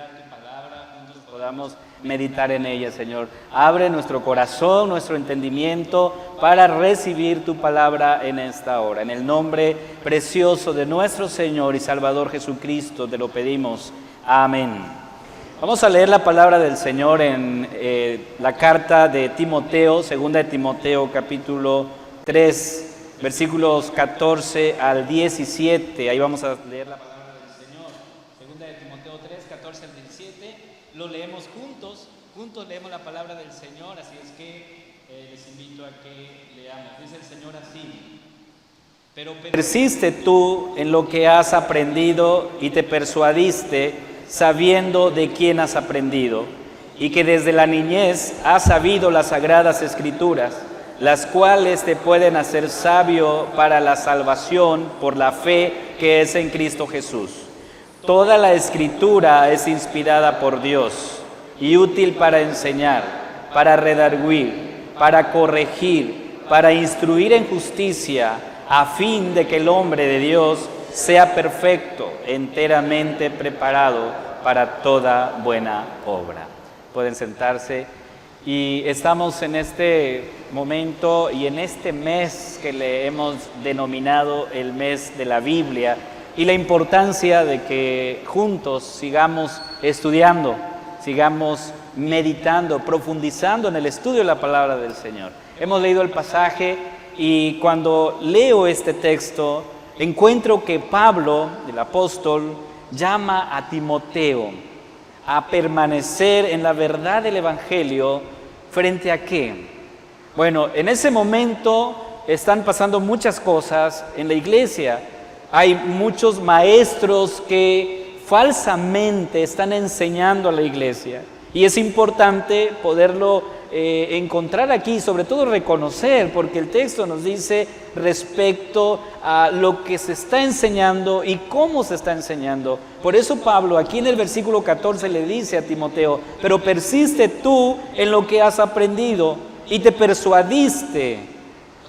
estudiar tu palabra, juntos podamos meditar en ella, Señor. Abre nuestro corazón, nuestro entendimiento para recibir tu palabra en esta hora. En el nombre precioso de nuestro Señor y Salvador Jesucristo te lo pedimos. Amén. Vamos a leer la palabra del Señor en la carta de Timoteo, segunda de Timoteo, capítulo 3, versículos 14 al 17. Ahí vamos a leer la palabra del Señor. Segunda de Timoteo 3, 14 al 17. Lo leemos juntos leemos la palabra del Señor, así es que les invito a que leamos. Dice el Señor así: pero persiste tú en lo que has aprendido y te persuadiste, sabiendo de quién has aprendido, y que desde la niñez has sabido las sagradas escrituras, las cuales te pueden hacer sabio para la salvación por la fe que es en Cristo Jesús. Toda la escritura es inspirada por Dios y útil para enseñar, para redarguir, para corregir, para instruir en justicia, a fin de que el hombre de Dios sea perfecto, enteramente preparado para toda buena obra. Pueden sentarse. Y estamos en este momento y en este mes que le hemos denominado el mes de la Biblia, y la importancia de que juntos sigamos estudiando, sigamos meditando, profundizando en el estudio de la palabra del Señor. Hemos leído el pasaje y cuando leo este texto encuentro que Pablo, el apóstol, llama a Timoteo a permanecer en la verdad del Evangelio. ¿Frente a qué? Bueno, en ese momento están pasando muchas cosas en la iglesia. Hay muchos maestros que falsamente están enseñando a la iglesia. Y es importante poderlo encontrar aquí, sobre todo reconocer, porque el texto nos dice respecto a lo que se está enseñando y cómo se está enseñando. Por eso Pablo aquí en el versículo 14 le dice a Timoteo: pero persiste tú en lo que has aprendido y te persuadiste.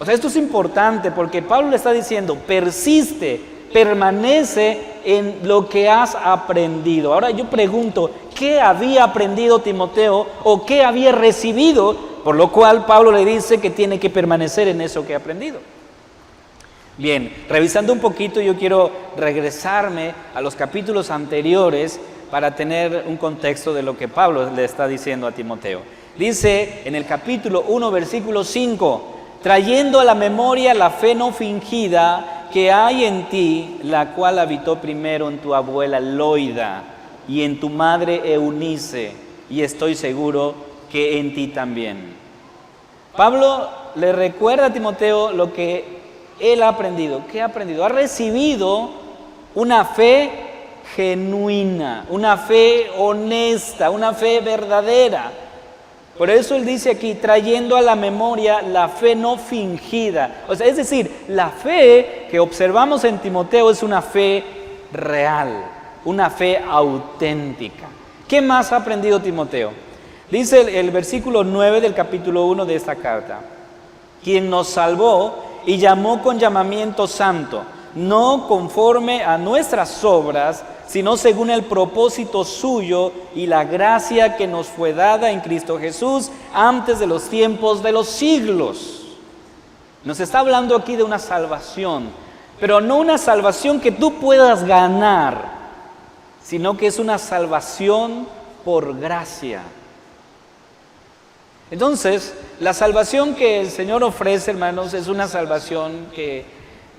O sea, esto es importante porque Pablo le está diciendo: persiste, permanece en lo que has aprendido. Ahora yo pregunto, ¿qué había aprendido Timoteo o qué había recibido? Por lo cual Pablo le dice que tiene que permanecer en eso que ha aprendido. Bien, revisando un poquito, yo quiero regresarme a los capítulos anteriores para tener un contexto de lo que Pablo le está diciendo a Timoteo. Dice en el capítulo 1, versículo 5: trayendo a la memoria la fe no fingida que hay en ti, la cual habitó primero en tu abuela Loida y en tu madre Eunice, y estoy seguro que en ti también. Pablo le recuerda a Timoteo lo que él ha aprendido. ¿Qué ha aprendido? Ha recibido una fe genuina, una fe honesta, una fe verdadera. Por eso él dice aquí: trayendo a la memoria la fe no fingida. O sea, es decir, la fe que observamos en Timoteo es una fe real, una fe auténtica. ¿Qué más ha aprendido Timoteo? Dice el versículo 9 del capítulo 1 de esta carta: quien nos salvó y llamó con llamamiento santo, no conforme a nuestras obras, sino según el propósito suyo y la gracia que nos fue dada en Cristo Jesús antes de los tiempos de los siglos. Nos está hablando aquí de una salvación, pero no una salvación que tú puedas ganar, sino que es una salvación por gracia. Entonces, la salvación que el Señor ofrece, hermanos, es una salvación que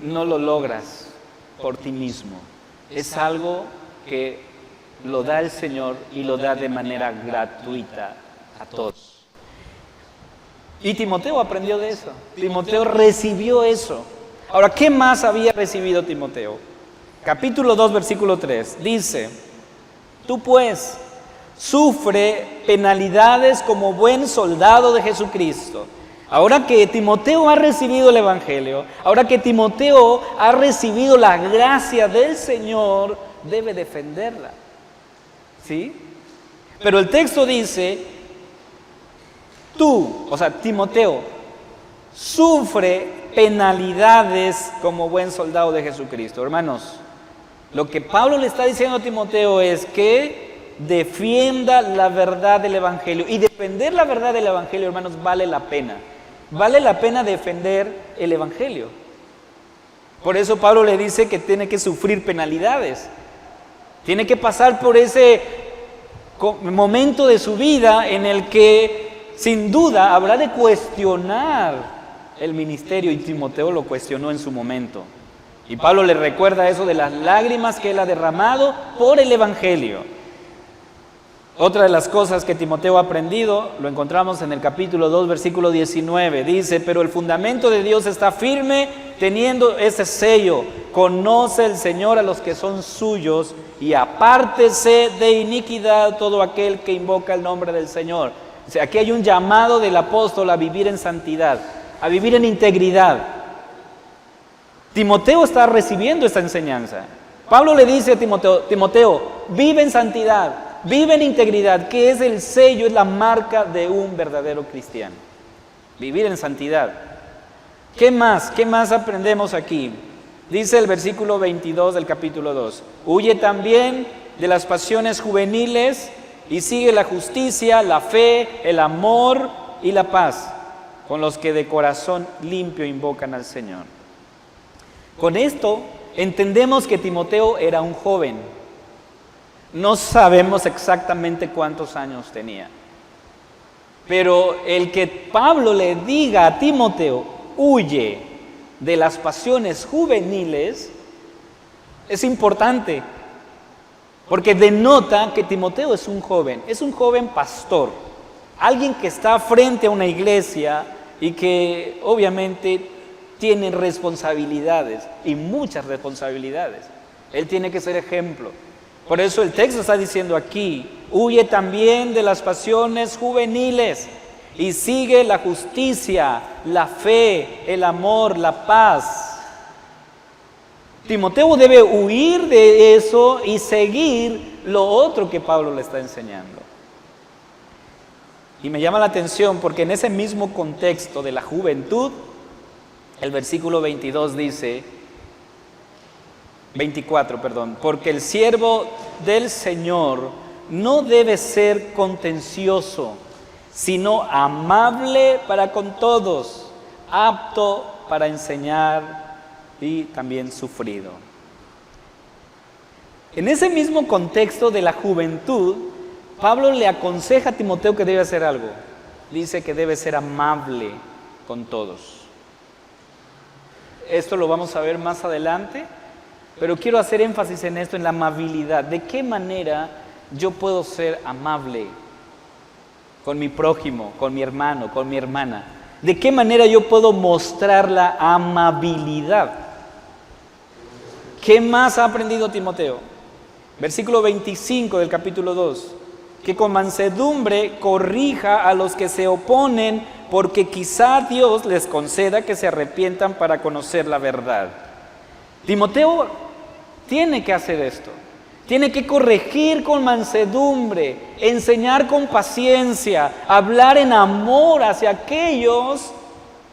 no lo logras por ti mismo. Es algo que lo da el Señor y lo da de manera gratuita a todos. Y Timoteo aprendió de eso. Timoteo recibió eso. Ahora, ¿qué más había recibido Timoteo? Capítulo 2, versículo 3. Dice: tú pues sufre penalidades como buen soldado de Jesucristo. Ahora que Timoteo ha recibido el Evangelio, ahora que Timoteo ha recibido la gracia del Señor, debe defenderla. ¿Sí? Pero el texto dice: tú, o sea, Timoteo, sufre penalidades como buen soldado de Jesucristo. Hermanos, lo que Pablo le está diciendo a Timoteo es que defienda la verdad del Evangelio. Y defender la verdad del Evangelio, hermanos, vale la pena. Vale la pena defender el Evangelio. Por eso Pablo le dice que tiene que sufrir penalidades. Tiene que pasar por ese momento de su vida en el que sin duda habrá de cuestionar el ministerio, y Timoteo lo cuestionó en su momento. Y Pablo le recuerda eso de las lágrimas que él ha derramado por el Evangelio. Otra de las cosas que Timoteo ha aprendido, lo encontramos en el capítulo 2, versículo 19. Dice, pero el fundamento de Dios está firme, teniendo ese sello. Conoce el Señor a los que son suyos, y apártese de iniquidad todo aquel que invoca el nombre del Señor. O sea, aquí hay un llamado del apóstol a vivir en santidad, a vivir en integridad. Timoteo está recibiendo esta enseñanza. Pablo le dice a Timoteo, vive en santidad, vive en integridad, que es el sello, es la marca de un verdadero cristiano. Vivir en santidad. ¿Qué más? ¿Qué más aprendemos aquí? Dice el versículo 22 del capítulo 2. Huye también de las pasiones juveniles y sigue la justicia, la fe, el amor y la paz, con los que de corazón limpio invocan al Señor. Con esto entendemos que Timoteo era un joven. No sabemos exactamente cuántos años tenía. Pero el que Pablo le diga a Timoteo, huye de las pasiones juveniles, es importante. Porque denota que Timoteo es un joven pastor. Alguien que está frente a una iglesia y que obviamente tiene responsabilidades, y muchas responsabilidades. Él tiene que ser ejemplo. Por eso el texto está diciendo aquí, huye también de las pasiones juveniles y sigue la justicia, la fe, el amor, la paz. Timoteo debe huir de eso y seguir lo otro que Pablo le está enseñando. Y me llama la atención porque en ese mismo contexto de la juventud, el versículo 24 dice, porque el siervo del Señor no debe ser contencioso, sino amable para con todos, apto para enseñar y también sufrido. En ese mismo contexto de la juventud, Pablo le aconseja a Timoteo que debe hacer algo. Dice que debe ser amable con todos. Esto lo vamos a ver más adelante, pero quiero hacer énfasis en esto, en la amabilidad. ¿De qué manera yo puedo ser amable con mi prójimo, con mi hermano, con mi hermana? ¿De qué manera yo puedo mostrar la amabilidad? ¿Qué más ha aprendido Timoteo? Versículo 25 del capítulo 2. Que con mansedumbre corrija a los que se oponen, porque quizá Dios les conceda que se arrepientan para conocer la verdad. Timoteo tiene que hacer esto. Tiene que corregir con mansedumbre, enseñar con paciencia, hablar en amor hacia aquellos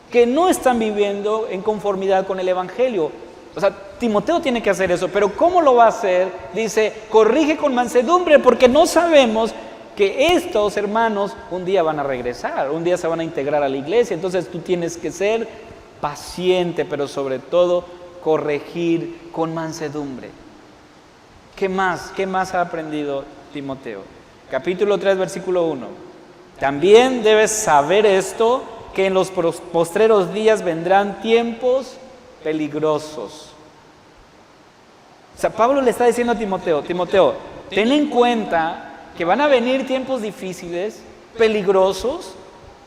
que no están viviendo en conformidad con el Evangelio. O sea, Timoteo tiene que hacer eso, pero ¿cómo lo va a hacer? Dice, corrige con mansedumbre, porque no sabemos que estos hermanos un día van a regresar, un día se van a integrar a la iglesia. Entonces tú tienes que ser paciente, pero sobre todo corregir con mansedumbre. ¿Qué más? ¿Qué más ha aprendido Timoteo? Capítulo 3, versículo 1. También debes saber esto, que en los postreros días vendrán tiempos peligrosos. O sea, Pablo le está diciendo a Timoteo, ten en cuenta que van a venir tiempos difíciles, peligrosos,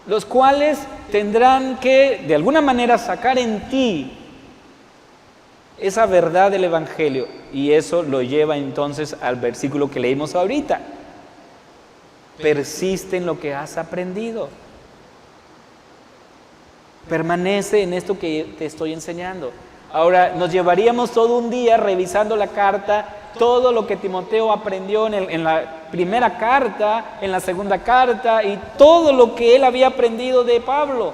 los cuales tendrán que, de alguna manera, sacar en ti esa verdad del Evangelio. Y eso lo lleva entonces al versículo que leímos ahorita. Persiste en lo que has aprendido. Permanece en esto que te estoy enseñando. Ahora, nos llevaríamos todo un día revisando la carta, todo lo que Timoteo aprendió en la primera carta, en la segunda carta, y todo lo que él había aprendido de Pablo.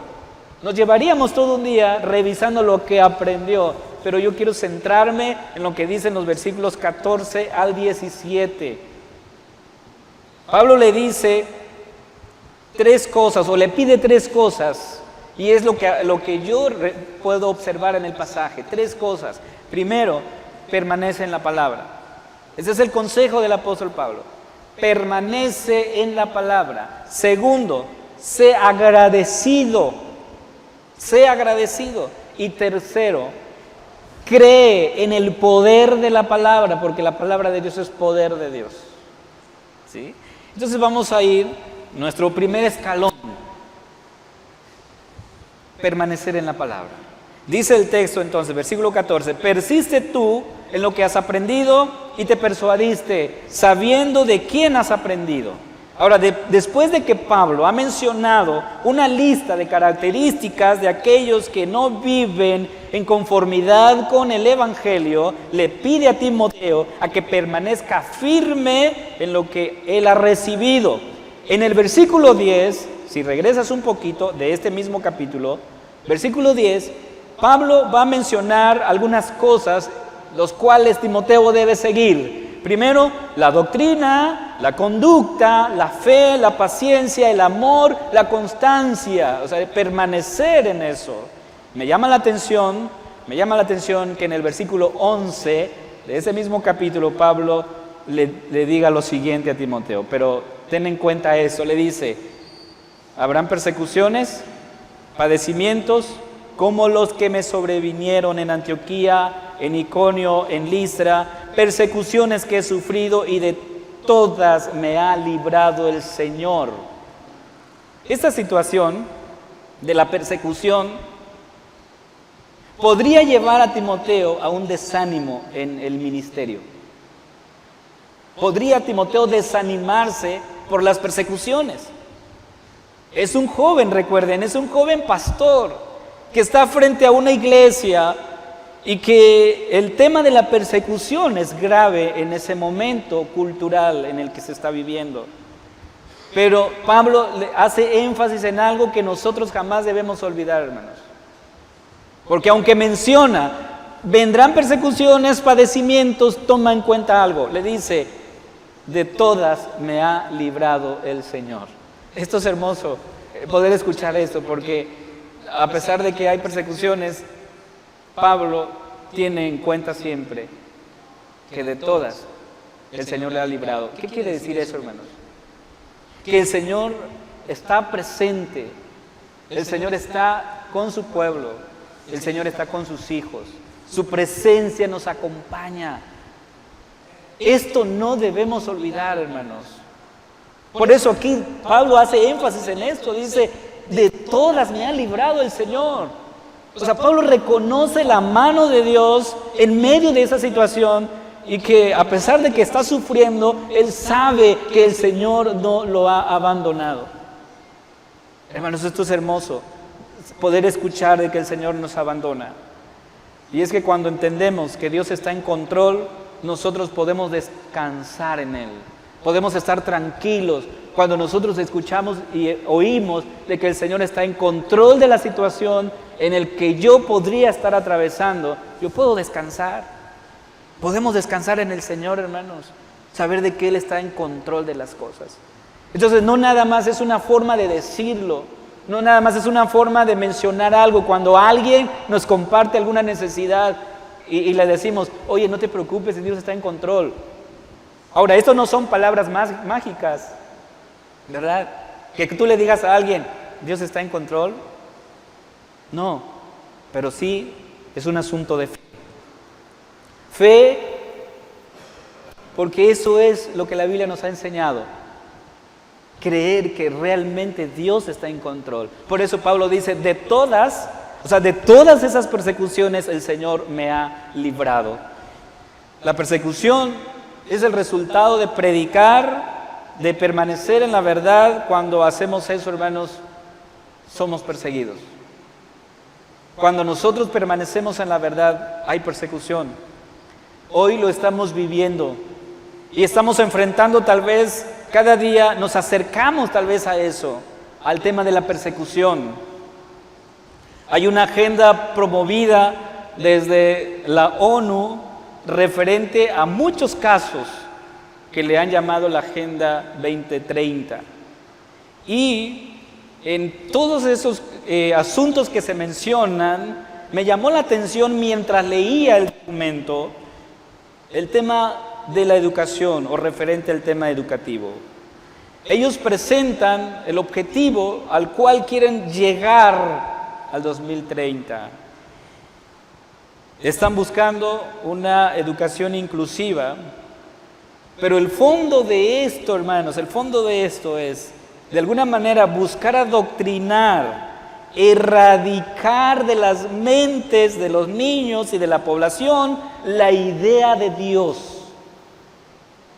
Nos llevaríamos todo un día revisando lo que aprendió, pero yo quiero centrarme en lo que dicen los versículos 14 al 17. Pablo le dice tres cosas, o le pide tres cosas, y es lo que yo puedo observar en el pasaje. Tres cosas. Primero, permanece en la palabra. Ese es el consejo del apóstol Pablo. Permanece en la palabra. Segundo, sé agradecido. Sé agradecido. Y tercero, cree en el poder de la palabra, porque la palabra de Dios es poder de Dios. ¿Sí? Entonces vamos a ir, nuestro primer escalón, permanecer en la palabra. Dice el texto entonces, versículo 14, persiste tú en lo que has aprendido y te persuadiste, sabiendo de quién has aprendido. Ahora, después de que Pablo ha mencionado una lista de características de aquellos que no viven en conformidad con el Evangelio, le pide a Timoteo a que permanezca firme en lo que él ha recibido. En el versículo 10, si regresas un poquito de este mismo capítulo, versículo 10, Pablo va a mencionar algunas cosas los cuales Timoteo debe seguir. Primero, la doctrina, la conducta, la fe, la paciencia, el amor, la constancia, o sea, permanecer en eso. Me llama la atención que en el versículo 11 de ese mismo capítulo Pablo le diga lo siguiente a Timoteo, pero ten en cuenta eso, le dice, habrán persecuciones, padecimientos, como los que me sobrevinieron en Antioquía, en Iconio, en Listra, persecuciones que he sufrido y de todas me ha librado el Señor. Esta situación de la persecución podría llevar a Timoteo a un desánimo en el ministerio. Podría Timoteo desanimarse por las persecuciones. Es un joven, recuerden, es un joven pastor que está frente a una iglesia y que el tema de la persecución es grave en ese momento cultural en el que se está viviendo. Pero Pablo hace énfasis en algo que nosotros jamás debemos olvidar, hermanos. Porque aunque menciona, vendrán persecuciones, padecimientos, toma en cuenta algo. Le dice, de todas me ha librado el Señor. Esto es hermoso, poder escuchar esto, porque a pesar de que hay persecuciones, Pablo tiene en cuenta siempre que de todas el Señor le ha librado. ¿Qué quiere decir eso, hermanos? Que el Señor está presente, el Señor está con su pueblo, el Señor está con sus hijos, su presencia nos acompaña. Esto no debemos olvidar, hermanos. Por eso aquí Pablo hace énfasis en esto, dice, de todas me ha librado el Señor. O sea, Pablo reconoce la mano de Dios en medio de esa situación y que a pesar de que está sufriendo, él sabe que el Señor no lo ha abandonado. Hermanos, esto es hermoso, poder escuchar de que el Señor nos abandona. Y es que cuando entendemos que Dios está en control, nosotros podemos descansar en Él. Podemos estar tranquilos cuando nosotros escuchamos y oímos de que el Señor está en control de la situación en el que yo podría estar atravesando. Yo puedo descansar. Podemos descansar en el Señor, hermanos. Saber de que Él está en control de las cosas. Entonces no nada más es una forma de decirlo. No nada más es una forma de mencionar algo. Cuando alguien nos comparte alguna necesidad y le decimos, oye, no te preocupes, Dios está en control. Ahora, esto no son palabras mágicas, ¿verdad? Que tú le digas a alguien, Dios está en control. No, pero sí es un asunto de fe. Fe, porque eso es lo que la Biblia nos ha enseñado. Creer que realmente Dios está en control. Por eso Pablo dice, de todas esas persecuciones el Señor me ha librado. La persecución es el resultado de predicar, de permanecer en la verdad. Cuando hacemos eso, hermanos, somos perseguidos. Cuando nosotros permanecemos en la verdad, hay persecución. Hoy lo estamos viviendo y estamos enfrentando tal vez, cada día nos acercamos tal vez a eso, al tema de la persecución. Hay una agenda promovida desde la ONU referente a muchos casos que le han llamado la Agenda 2030. Y en todos esos asuntos que se mencionan, me llamó la atención mientras leía el documento, el tema de la educación o referente al tema educativo. Ellos presentan el objetivo al cual quieren llegar al 2030. Están buscando una educación inclusiva, pero el fondo de esto, hermanos, el fondo de esto es, de alguna manera, buscar adoctrinar, erradicar de las mentes de los niños y de la población la idea de Dios.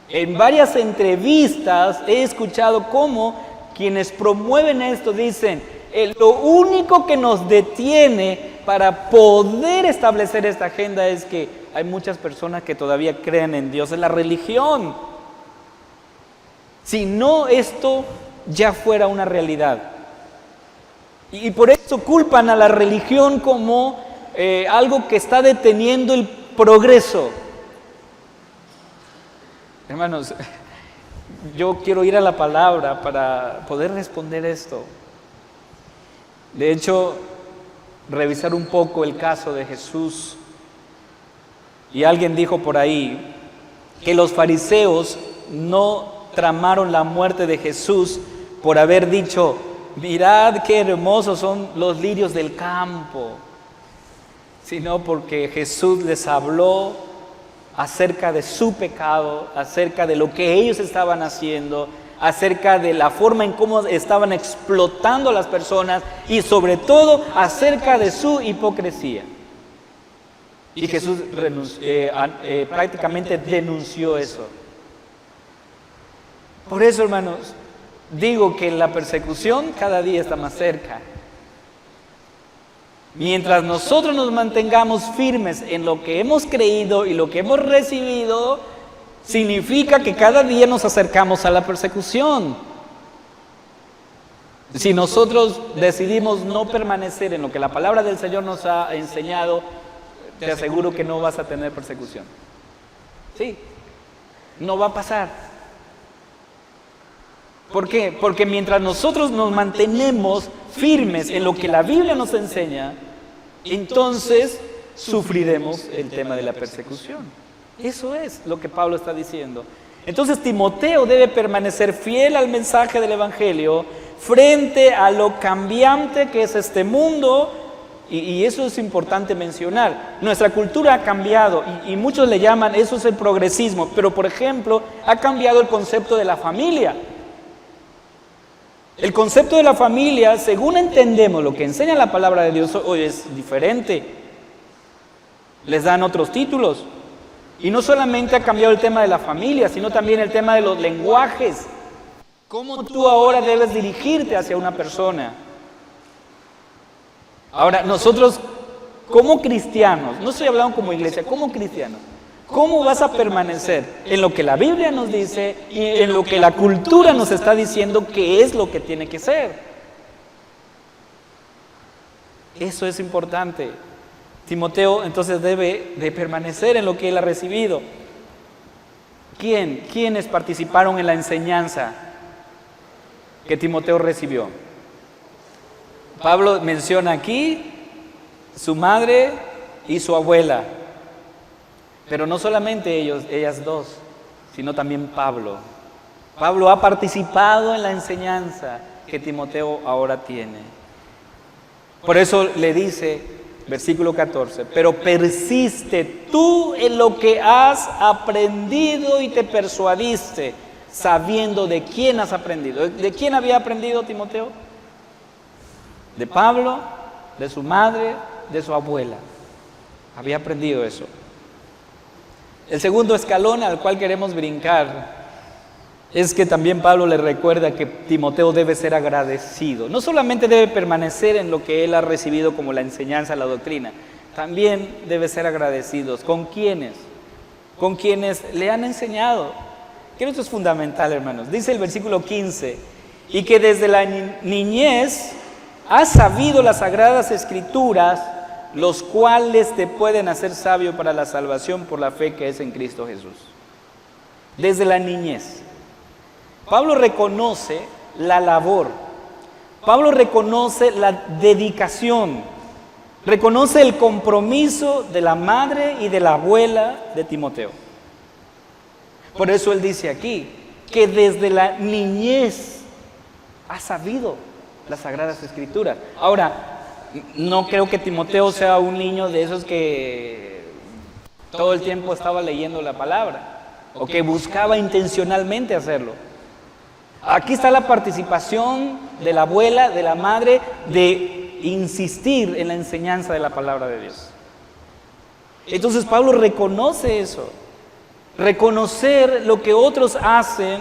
En varias entrevistas he escuchado cómo quienes promueven esto dicen, lo único que nos detiene para poder establecer esta agenda es que hay muchas personas que todavía creen en Dios, es la religión. Si no, esto ya fuera una realidad. Y por eso culpan a la religión como algo que está deteniendo el progreso. Hermanos, yo quiero ir a la palabra para poder responder esto. De hecho, revisar un poco el caso de Jesús. Y alguien dijo por ahí que los fariseos no tramaron la muerte de Jesús por haber dicho, mirad qué hermosos son los lirios del campo, sino porque Jesús les habló acerca de su pecado, acerca de lo que ellos estaban haciendo, acerca de la forma en cómo estaban explotando a las personas y sobre todo acerca de su hipocresía. Y Jesús prácticamente denunció eso. Por eso, hermanos, digo que la persecución cada día está más cerca. Mientras nosotros nos mantengamos firmes en lo que hemos creído y lo que hemos recibido, significa que cada día nos acercamos a la persecución. Si nosotros decidimos no permanecer en lo que la palabra del Señor nos ha enseñado, te aseguro que no vas a tener persecución. Sí, no va a pasar. ¿Por qué? Porque mientras nosotros nos mantenemos firmes en lo que la Biblia nos enseña, entonces sufriremos el tema de la persecución. Eso es lo que Pablo está diciendo. Entonces Timoteo debe permanecer fiel al mensaje del Evangelio frente a lo cambiante que es este mundo, y eso es importante mencionar. Nuestra cultura ha cambiado y muchos le llaman, eso es el progresismo, pero por ejemplo, ha cambiado el concepto de la familia. El concepto de la familia, según entendemos lo que enseña la palabra de Dios, hoy es diferente. Les dan otros títulos. Y no solamente ha cambiado el tema de la familia, sino también el tema de los lenguajes. ¿Cómo tú ahora debes dirigirte hacia una persona? Ahora, nosotros como cristianos, no estoy hablando como iglesia, como cristianos, ¿cómo vas a permanecer en lo que la Biblia nos dice y en lo que la cultura nos está diciendo que es lo que tiene que ser? Eso es importante. Timoteo entonces debe de permanecer en lo que él ha recibido. ¿Quiénes participaron en la enseñanza que Timoteo recibió? Pablo menciona aquí su madre y su abuela. Pero no solamente ellas dos, sino también Pablo. Pablo ha participado en la enseñanza que Timoteo ahora tiene. Por eso le dice, versículo 14, pero persiste tú en lo que has aprendido y te persuadiste, sabiendo de quién has aprendido. ¿De quién había aprendido Timoteo? De Pablo, de su madre, de su abuela. Había aprendido eso. El segundo escalón al cual queremos brincar es que también Pablo le recuerda que Timoteo debe ser agradecido. No solamente debe permanecer en lo que él ha recibido como la enseñanza, la doctrina, también debe ser agradecido. ¿Con quiénes? Con quienes le han enseñado. Creo que esto es fundamental, hermanos. Dice el versículo 15, y que desde la niñez has sabido las sagradas escrituras, los cuales te pueden hacer sabio para la salvación por la fe que es en Cristo Jesús. desde la niñez. Pablo reconoce la labor, Pablo reconoce la dedicación, reconoce el compromiso de la madre y de la abuela de Timoteo. Por eso él dice aquí que desde la niñez ha sabido las Sagradas Escrituras. Ahora, no creo que Timoteo sea un niño de esos que todo el tiempo estaba leyendo la palabra o que buscaba intencionalmente hacerlo. Aquí está la participación de la abuela, de la madre, de insistir en la enseñanza de la palabra de Dios. Entonces Pablo reconoce eso. Reconocer lo que otros hacen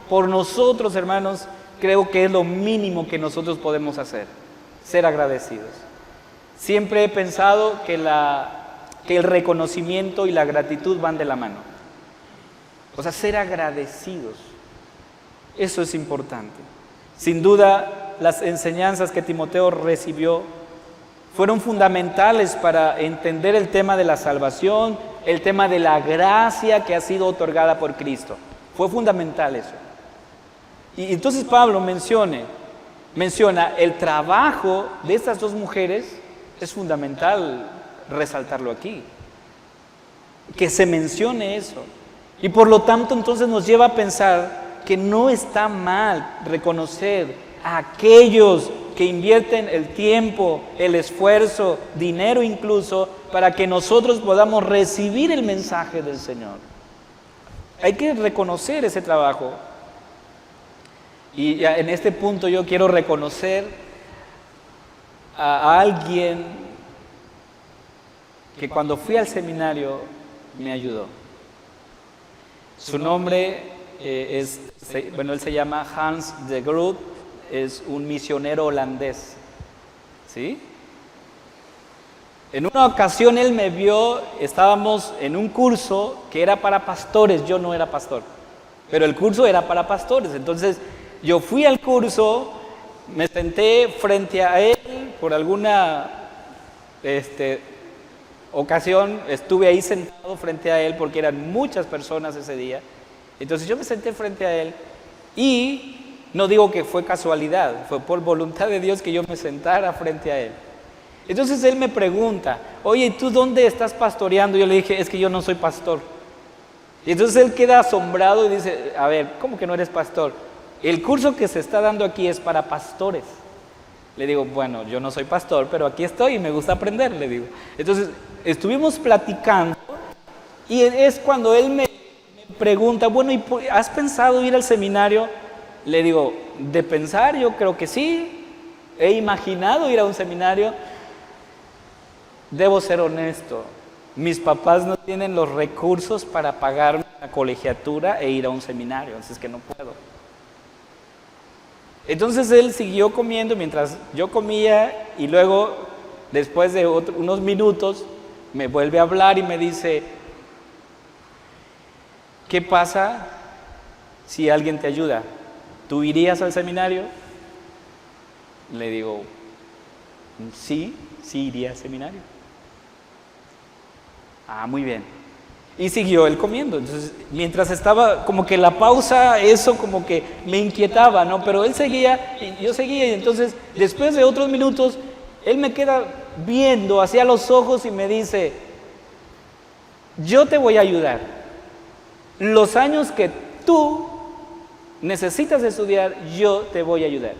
por nosotros, hermanos, creo que es lo mínimo que nosotros podemos hacer. Ser agradecidos. Siempre he pensado que el reconocimiento y la gratitud van de la mano. O sea, ser agradecidos. Eso es importante. Sin duda, las enseñanzas que Timoteo recibió fueron fundamentales para entender el tema de la salvación, el tema de la gracia que ha sido otorgada por Cristo. Fue fundamental eso. Y entonces Pablo menciona el trabajo de estas dos mujeres. Es fundamental resaltarlo aquí, que se mencione eso. Y por lo tanto entonces nos lleva a pensar que no está mal reconocer a aquellos que invierten el tiempo, el esfuerzo, dinero incluso, para que nosotros podamos recibir el mensaje del Señor. Hay que reconocer ese trabajo. Y en este punto yo quiero reconocer a alguien que cuando fui al seminario me ayudó. Su nombre él se llama Hans de Groot, es un misionero holandés, ¿sí? En una ocasión él me vio, estábamos en un curso que era para pastores, yo no era pastor, pero el curso era para pastores. Entonces yo fui al curso, me senté frente a él, por alguna ocasión estuve ahí sentado frente a él porque eran muchas personas ese día. Entonces yo me senté frente a él y no digo que fue casualidad, fue por voluntad de Dios que yo me sentara frente a él. Entonces él me pregunta, oye, ¿tú dónde estás pastoreando? Yo le dije, es que yo no soy pastor. Y entonces él queda asombrado y dice, a ver, ¿cómo que no eres pastor? El curso que se está dando aquí es para pastores. Le digo, bueno, yo no soy pastor, pero aquí estoy y me gusta aprender, le digo. Entonces estuvimos platicando y es cuando él me pregunta, bueno, ¿y has pensado ir al seminario? Le digo, de pensar yo creo que sí, he imaginado ir a un seminario. Debo ser honesto, mis papás no tienen los recursos para pagarme la colegiatura e ir a un seminario, entonces que no puedo. Entonces él siguió comiendo mientras yo comía y luego, después de unos minutos, me vuelve a hablar y me dice, ¿qué pasa si alguien te ayuda? ¿Tú irías al seminario? Le digo, sí iría al seminario. Ah, muy bien. Y siguió él comiendo. Entonces, mientras estaba, como que la pausa, eso como que me inquietaba, ¿no? Pero él seguía, y yo seguía, y entonces, después de otros minutos, él me queda viendo hacia los ojos y me dice, yo te voy a ayudar. Los años que tú necesitas estudiar, yo te voy a ayudar.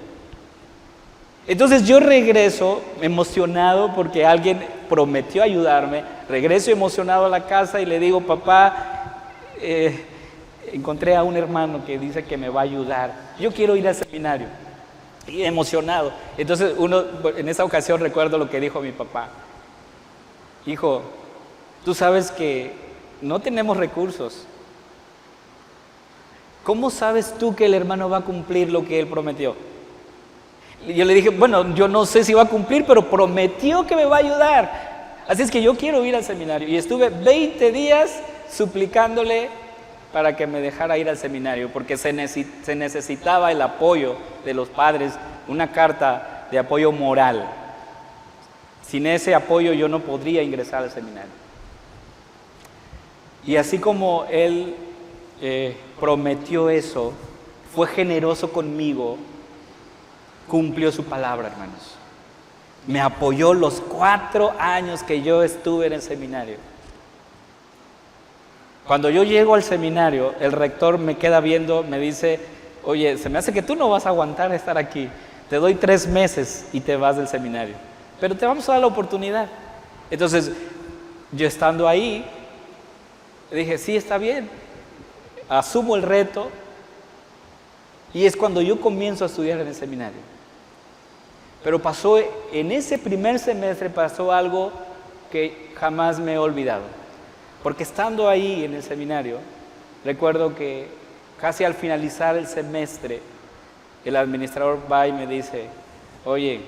Entonces yo regreso emocionado porque alguien prometió ayudarme, regreso emocionado a la casa y le digo, papá, encontré a un hermano que dice que me va a ayudar, yo quiero ir al seminario, y emocionado. Entonces en esa ocasión recuerdo lo que dijo mi papá, hijo, tú sabes que no tenemos recursos, ¿cómo sabes tú que el hermano va a cumplir lo que él prometió? Yo le dije, bueno, yo no sé si va a cumplir, pero prometió que me va a ayudar. Así es que yo quiero ir al seminario. Y estuve 20 días suplicándole para que me dejara ir al seminario, porque se necesitaba el apoyo de los padres, una carta de apoyo moral. Sin ese apoyo yo no podría ingresar al seminario. Y así como él prometió eso, fue generoso conmigo, cumplió su palabra, hermanos. Me apoyó los 4 años que yo estuve en el seminario. Cuando yo llego al seminario, el rector me queda viendo, me dice, oye, se me hace que tú no vas a aguantar estar aquí. Te doy 3 meses y te vas del seminario. Pero te vamos a dar la oportunidad. Entonces, yo estando ahí, dije, sí, está bien. Asumo el reto. Y es cuando yo comienzo a estudiar en el seminario. Pero pasó, en ese primer semestre pasó algo que jamás me he olvidado. Porque estando ahí en el seminario, recuerdo que casi al finalizar el semestre, el administrador va y me dice, oye,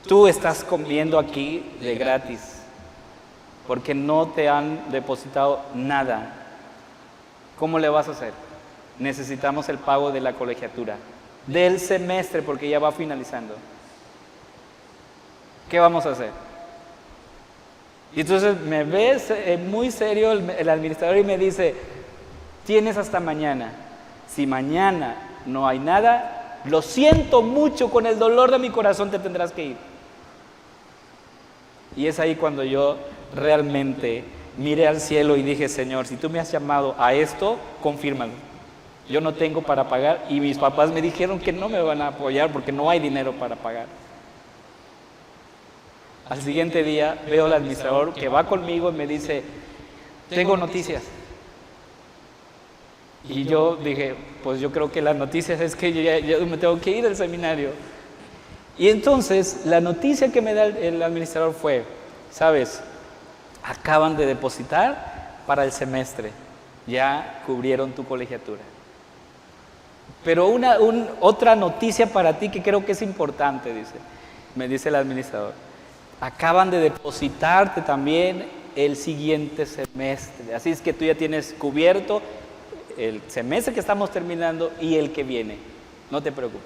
tú estás comiendo aquí de gratis, porque no te han depositado nada. ¿Cómo le vas a hacer? Necesitamos el pago de la colegiatura, del semestre, porque ya va finalizando. ¿Qué vamos a hacer? Y entonces me ves muy serio el administrador y me dice, tienes hasta mañana. Si mañana no hay nada, lo siento mucho, con el dolor de mi corazón te tendrás que ir. Y es ahí cuando yo realmente miré al cielo y dije, Señor, si tú me has llamado a esto, confírmalo. Yo no tengo para pagar y mis papás me dijeron que no me van a apoyar porque no hay dinero para pagar. Al siguiente día veo al administrador que va conmigo y me dice, tengo noticias. Y yo dije, pues yo creo que las noticias es que yo me tengo que ir del seminario. Y entonces la noticia que me da el administrador fue, sabes, acaban de depositar para el semestre, ya cubrieron tu colegiatura. Pero otra noticia para ti que creo que es importante, me dice el administrador. Acaban de depositarte también el siguiente semestre. Así es que tú ya tienes cubierto el semestre que estamos terminando y el que viene. No te preocupes.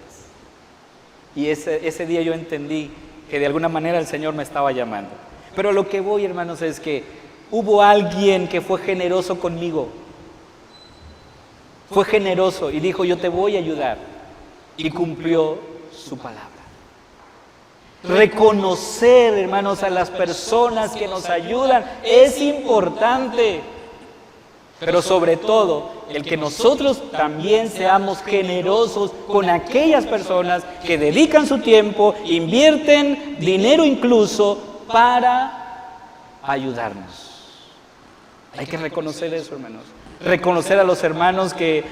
Y ese día yo entendí que de alguna manera el Señor me estaba llamando. Pero lo que voy, hermanos, es que hubo alguien que fue generoso conmigo. Fue generoso y dijo, yo te voy a ayudar. Y cumplió su palabra. Reconocer, hermanos, a las personas que nos ayudan es importante. Pero sobre todo, el que nosotros también seamos generosos con aquellas personas que dedican su tiempo, invierten dinero incluso para ayudarnos. Hay que reconocer eso, hermanos. Reconocer a los hermanos que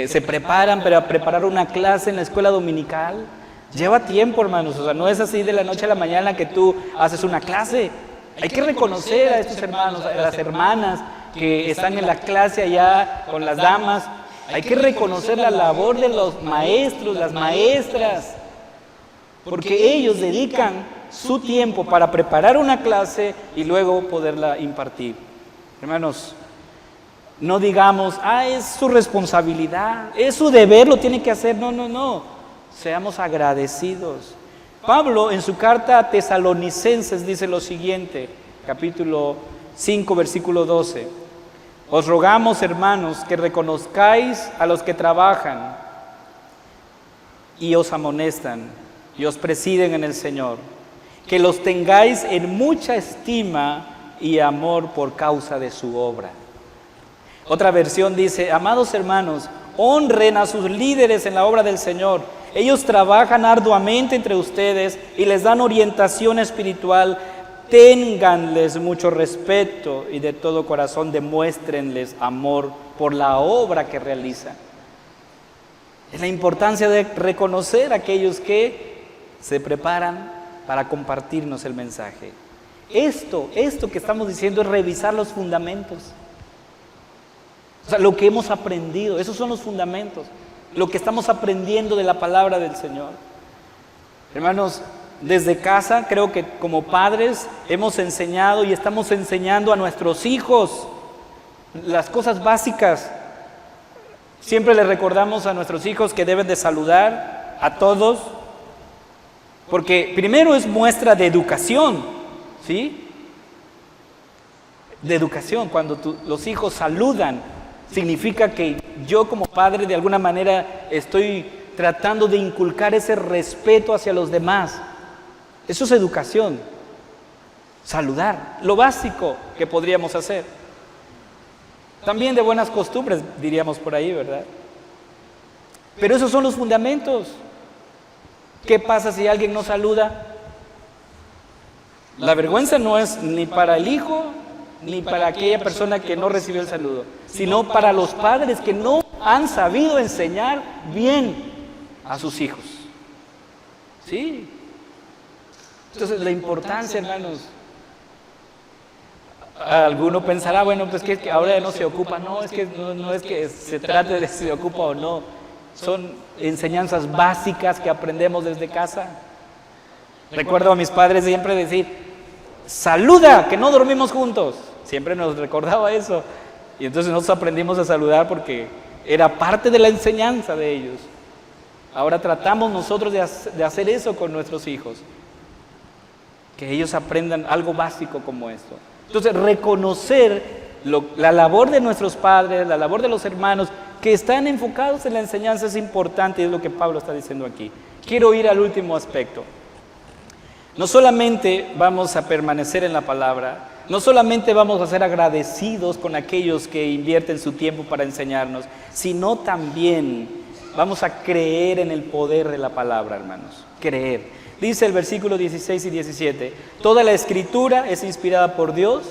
se preparan para preparar una clase en la escuela dominical. Lleva tiempo, hermanos, o sea, no es así de la noche a la mañana que tú haces una clase. Hay que reconocer a estos hermanos, a las hermanas que están en la clase allá con las damas. Hay que reconocer la labor de los maestros, las maestras, porque ellos dedican su tiempo para preparar una clase y luego poderla impartir. Hermanos, no digamos, es su responsabilidad, es su deber, lo tiene que hacer. No. Seamos agradecidos. Pablo en su carta a Tesalonicenses dice lo siguiente, capítulo 5, versículo 12. Os rogamos, hermanos, que reconozcáis a los que trabajan y os amonestan y os presiden en el Señor, que los tengáis en mucha estima y amor por causa de su obra. Otra versión dice, amados hermanos, honren a sus líderes en la obra del Señor. Ellos trabajan arduamente entre ustedes y les dan orientación espiritual. Ténganles mucho respeto y de todo corazón demuéstrenles amor por la obra que realizan. Es la importancia de reconocer a aquellos que se preparan para compartirnos el mensaje. Esto que estamos diciendo es revisar los fundamentos. O sea, lo que hemos aprendido, esos son los fundamentos. Lo que estamos aprendiendo de la palabra del Señor. Hermanos, desde casa creo que como padres hemos enseñado y estamos enseñando a nuestros hijos las cosas básicas. Siempre les recordamos a nuestros hijos que deben de saludar a todos, porque primero es muestra de educación, ¿sí? De educación, cuando los hijos saludan, Significa que yo como padre de alguna manera estoy tratando de inculcar ese respeto hacia los demás. Eso es educación. Saludar, lo básico que podríamos hacer. También de buenas costumbres, diríamos por ahí, ¿verdad? Pero esos son los fundamentos. ¿Qué pasa si alguien no saluda? La vergüenza no es ni para el hijo, ni para aquella persona que no recibió el saludo, sino para los padres que no han sabido enseñar bien a sus hijos. ¿Sí? Entonces, la importancia, hermanos. Alguno pensará, bueno, pues que ahora no se ocupa. No, es que no es que se trate de si se ocupa o no. Son enseñanzas básicas que aprendemos desde casa. Recuerdo a mis padres siempre decir, saluda, que no dormimos juntos. Siempre nos recordaba eso. Y entonces nosotros aprendimos a saludar porque era parte de la enseñanza de ellos. Ahora tratamos nosotros de hacer eso con nuestros hijos. Que ellos aprendan algo básico como esto. Entonces, reconocer la labor de nuestros padres, la labor de los hermanos que están enfocados en la enseñanza es importante y es lo que Pablo está diciendo aquí. Quiero ir al último aspecto. No solamente vamos a permanecer en la palabra, no solamente vamos a ser agradecidos con aquellos que invierten su tiempo para enseñarnos, sino también vamos a creer en el poder de la palabra, hermanos. Creer. Dice el versículo 16 y 17, toda la escritura es inspirada por Dios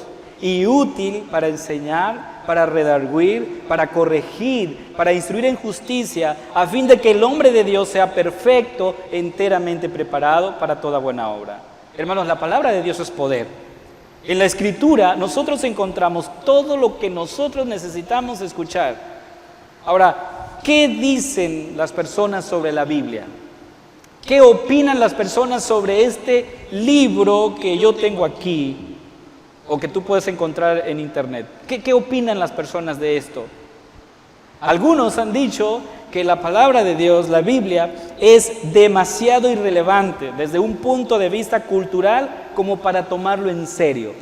y útil para enseñar, para redarguir, para corregir, para instruir en justicia, a fin de que el hombre de Dios sea perfecto, enteramente preparado para toda buena obra. Hermanos, la palabra de Dios es poder. En la escritura nosotros encontramos todo lo que nosotros necesitamos escuchar. Ahora, ¿qué dicen las personas sobre la Biblia? ¿Qué opinan las personas sobre este libro que yo tengo aquí o que tú puedes encontrar en internet? ¿Qué opinan las personas de esto? Algunos han dicho que la palabra de Dios, la Biblia, es demasiado irrelevante desde un punto de vista cultural como para tomarlo en serio.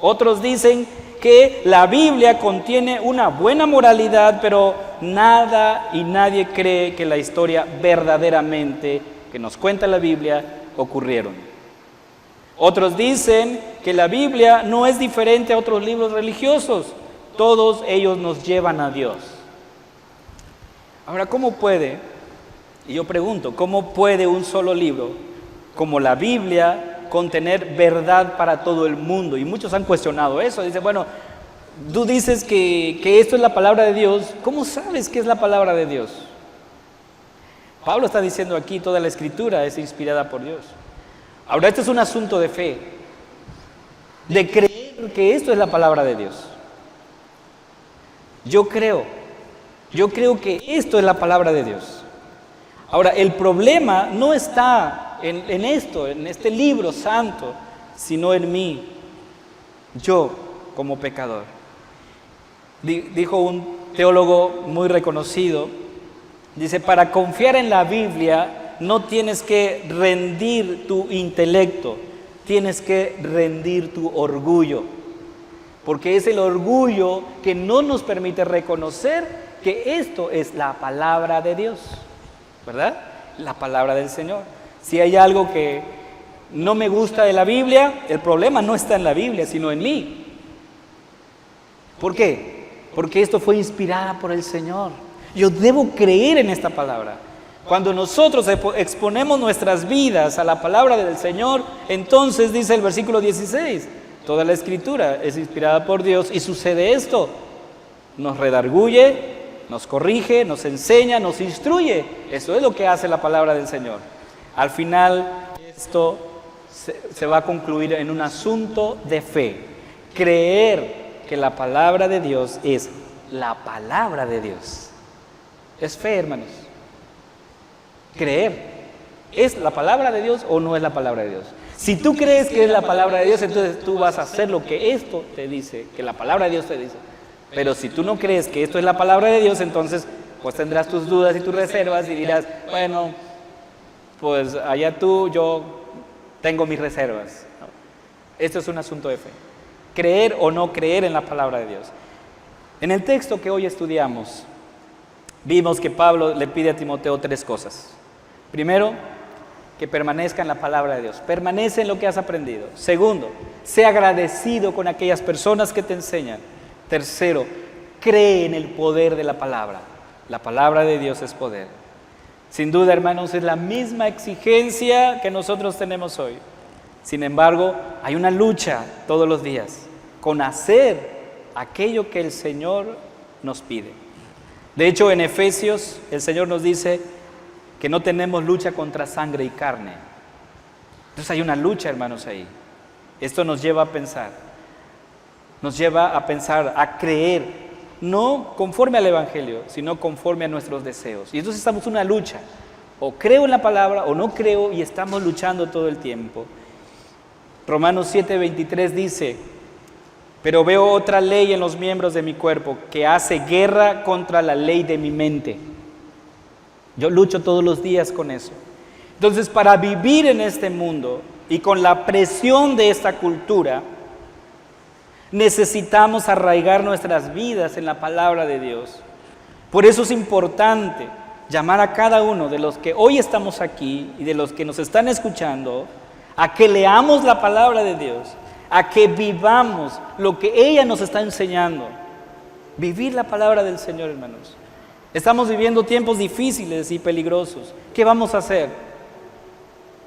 Otros dicen que la Biblia contiene una buena moralidad, pero nada y nadie cree que la historia verdaderamente que nos cuenta la Biblia ocurrieron. Otros dicen que la Biblia no es diferente a otros libros religiosos, todos ellos nos llevan a Dios. Ahora, ¿cómo puede? Y yo pregunto, ¿cómo puede un solo libro como la Biblia contener verdad para todo el mundo? Y muchos han cuestionado eso. Dicen, bueno, tú dices que esto es la palabra de Dios. ¿Cómo sabes que es la palabra de Dios? Pablo está diciendo aquí, toda la escritura es inspirada por Dios. Ahora, esto es un asunto de fe, de creer que esto es la palabra de Dios. Yo creo que esto es la palabra de Dios. Ahora, el problema no está en esto, en este libro santo, sino en mí, yo como pecador. Dijo un teólogo muy reconocido, dice, para confiar en la Biblia no tienes que rendir tu intelecto, tienes que rendir tu orgullo, porque es el orgullo que no nos permite reconocer que esto es la palabra de Dios, ¿verdad? La palabra del Señor. Si hay algo que no me gusta de la Biblia, el problema no está en la Biblia, sino en mí. ¿Por qué? Porque esto fue inspirada por el Señor. Yo debo creer en esta palabra. Cuando nosotros exponemos nuestras vidas a la palabra del Señor, entonces dice el versículo 16, toda la escritura es inspirada por Dios y sucede esto, nos redarguye, nos corrige, nos enseña, nos instruye. Eso es lo que hace la palabra del Señor. Al final, esto se va a concluir en un asunto de fe. Creer que la palabra de Dios es la palabra de Dios. Es fe, hermanos. Creer. ¿Es la palabra de Dios o no es la palabra de Dios? Si tú crees que es la palabra de Dios, entonces tú vas a hacer lo que esto te dice, que la palabra de Dios te dice. Pero si tú no crees que esto es la palabra de Dios, entonces pues tendrás tus dudas y tus reservas y dirás, bueno, pues allá tú, yo tengo mis reservas. No. Esto es un asunto de fe. Creer o no creer en la palabra de Dios. En el texto que hoy estudiamos, vimos que Pablo le pide a Timoteo 3 cosas. Primero, que permanezca en la palabra de Dios, permanece en lo que has aprendido. Segundo, sé agradecido con aquellas personas que te enseñan. Tercero, cree en el poder de la palabra. La palabra de Dios es poder. Sin duda, hermanos, es la misma exigencia que nosotros tenemos hoy. Sin embargo, hay una lucha todos los días con hacer aquello que el Señor nos pide. De hecho, en Efesios, el Señor nos dice que no tenemos lucha contra sangre y carne. Entonces hay una lucha, hermanos, ahí. Esto nos lleva a pensar, a creer, no conforme al Evangelio, sino conforme a nuestros deseos. Y entonces estamos en una lucha. O creo en la palabra o no creo, y estamos luchando todo el tiempo. Romanos 7:23 dice: pero veo otra ley en los miembros de mi cuerpo que hace guerra contra la ley de mi mente. Yo lucho todos los días con eso. Entonces, para vivir en este mundo y con la presión de esta cultura, necesitamos arraigar nuestras vidas en la palabra de Dios. Por eso es importante llamar a cada uno de los que hoy estamos aquí y de los que nos están escuchando a que leamos la palabra de Dios, a que vivamos lo que ella nos está enseñando. Vivir la palabra del Señor, hermanos. Estamos viviendo tiempos difíciles y peligrosos. ¿Qué vamos a hacer?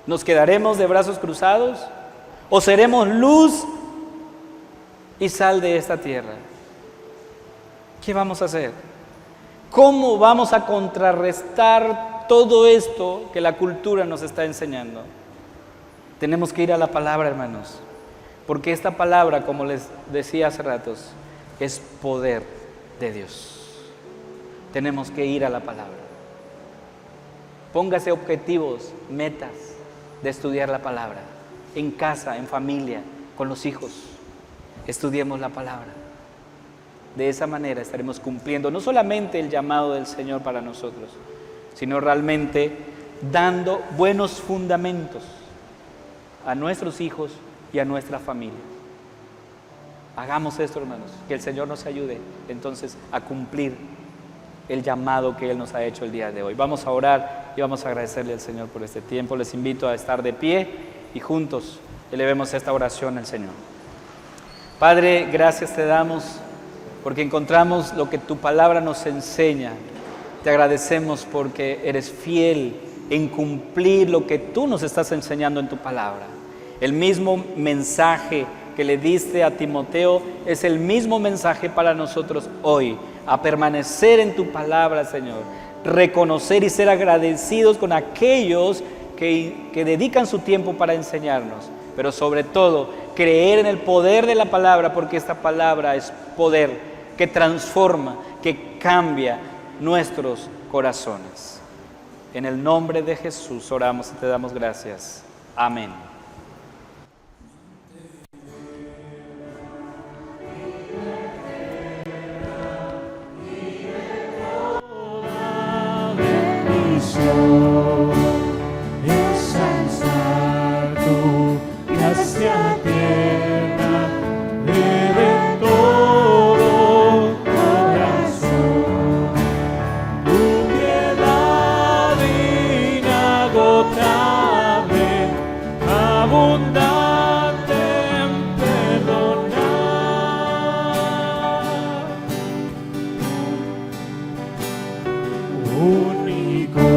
¿Nos quedaremos de brazos cruzados? ¿O seremos luz y sal de esta tierra? ¿Qué vamos a hacer? ¿Cómo vamos a contrarrestar todo esto que la cultura nos está enseñando? Tenemos que ir a la palabra, hermanos. Porque esta palabra, como les decía hace ratos, es poder de Dios. Tenemos que ir a la palabra. Póngase objetivos, metas de estudiar la palabra. En casa, en familia, con los hijos. Estudiemos la palabra. De esa manera estaremos cumpliendo no solamente el llamado del Señor para nosotros, sino realmente dando buenos fundamentos a nuestros hijos y a nuestra familia. Hagamos esto, hermanos, que el Señor nos ayude entonces a cumplir el llamado que Él nos ha hecho el día de hoy. Vamos a orar y vamos a agradecerle al Señor por este tiempo. Les invito a estar de pie y juntos elevemos esta oración al Señor. Padre, gracias te damos porque encontramos lo que tu palabra nos enseña. Te agradecemos porque eres fiel en cumplir lo que tú nos estás enseñando en tu palabra. El mismo mensaje que le diste a Timoteo es el mismo mensaje para nosotros hoy, a permanecer en tu palabra, Señor, reconocer y ser agradecidos con aquellos que dedican su tiempo para enseñarnos, pero sobre todo creer en el poder de la palabra, porque esta palabra es poder que transforma, que cambia nuestros corazones. En el nombre de Jesús oramos y te damos gracias. Amén. Ensalzar tu gracia eterna, debe todo corazón. Tu piedad inagotable, abundante en perdonar. Único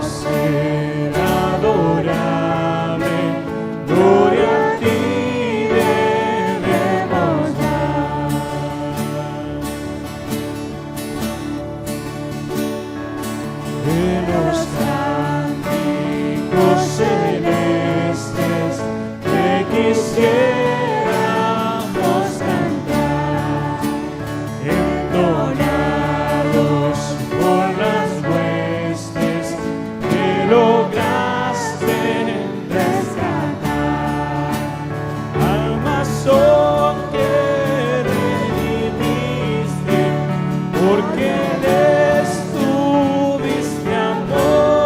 ser adorable, gloria a ti debemos dar. De los cánticos celestes te quisiéramos cantar, entonados por las huestes que lograste rescatar. Almas son que redimiste, porque les tuviste amor.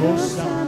Hosanna.